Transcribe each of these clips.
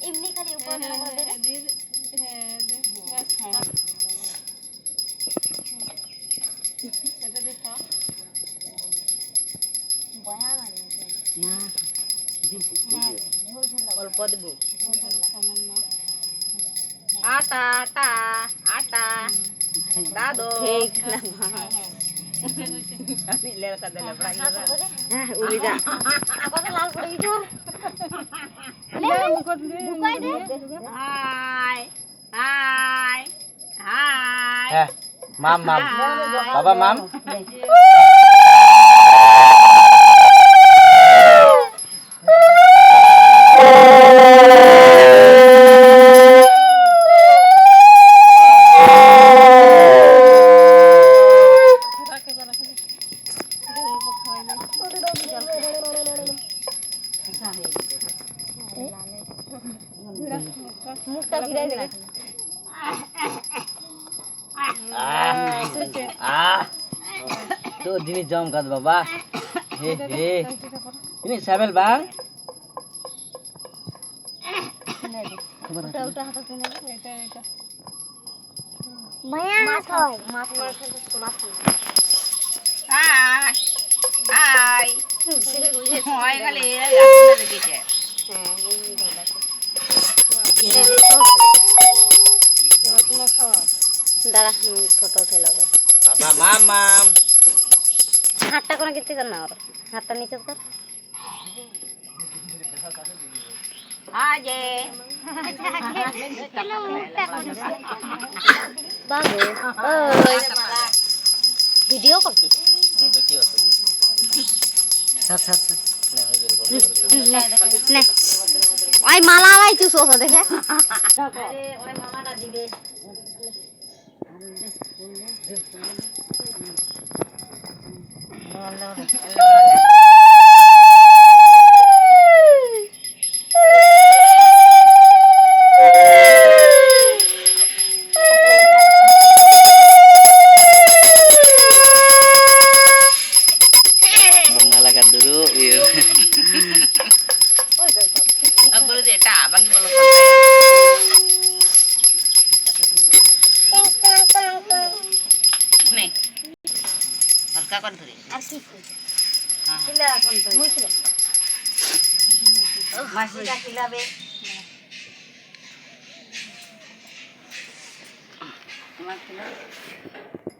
এমনি খালি উপর করে দে হ্যাঁ বাস এটা দেখা বয়া লাগে না অল্প দেব আটা আটা আটা দাদো ঠিক না আমি লেলকা দিলে বড় হ্যাঁ উড়ি যা কত লাল পড়ে গেছে লে ঢুকাই দে হাই হাই হাই হ্যাঁ মাম মাম বাবা মাম মুখটা ভিড়াই দে তো জিনিস জম কাজ বাবা হে হে তুমি সাবেল বাং ওটা ওটা হাতে কিনে এটা এটা মায়া মাছ হয় মাছ মাছ মাছ আই আই হয় গেলে আপনারা দেখেছে হ্যাঁ এই দাঁড়া ফটো উঠে লাগবে বাবা মাম মাম হাতটা কোনো কিছু কর না হাতটা নিচে কর আজে বাবু ওই ভিডিও করছিস আচ্ছা আচ্ছা নে ওই মালা আলাই চুস ওসা দেখে আরে ওই মালাটা দিবে Nalakan dulu, iya. Aku boleh deh, abang boleh nih, harga kan tuh? Arsip. Sila kan tuh? Muy sila. Oh, masih dah sila be. Masih lah.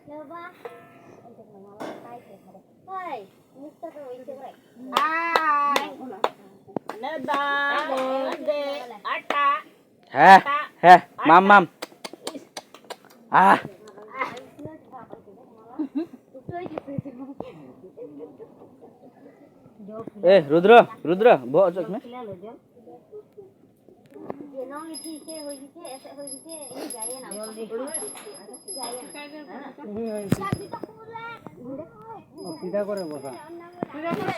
Coba. Untuk mengolah kai ada. Hai, musta tuh itu berapa? Hai. Nada, nade, atta. Heh, heh, mam mam. Ah. Rudra Rudra बहुत जग में सीधा करे बसा सीधा कर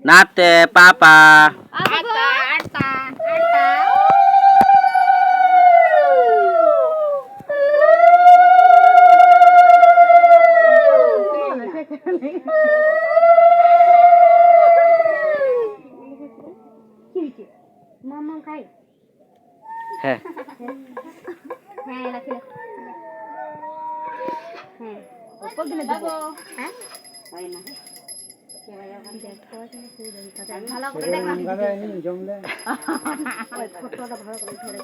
नाते पापा आता आता आता Mama kai. है Hai laki. Hai. ऊपर भी लगा दो. हैं? वही ना. क्या kan देखो इसमें सूरज का भाला को देखा. नहीं जम ले फोटो का भाला को थोड़ा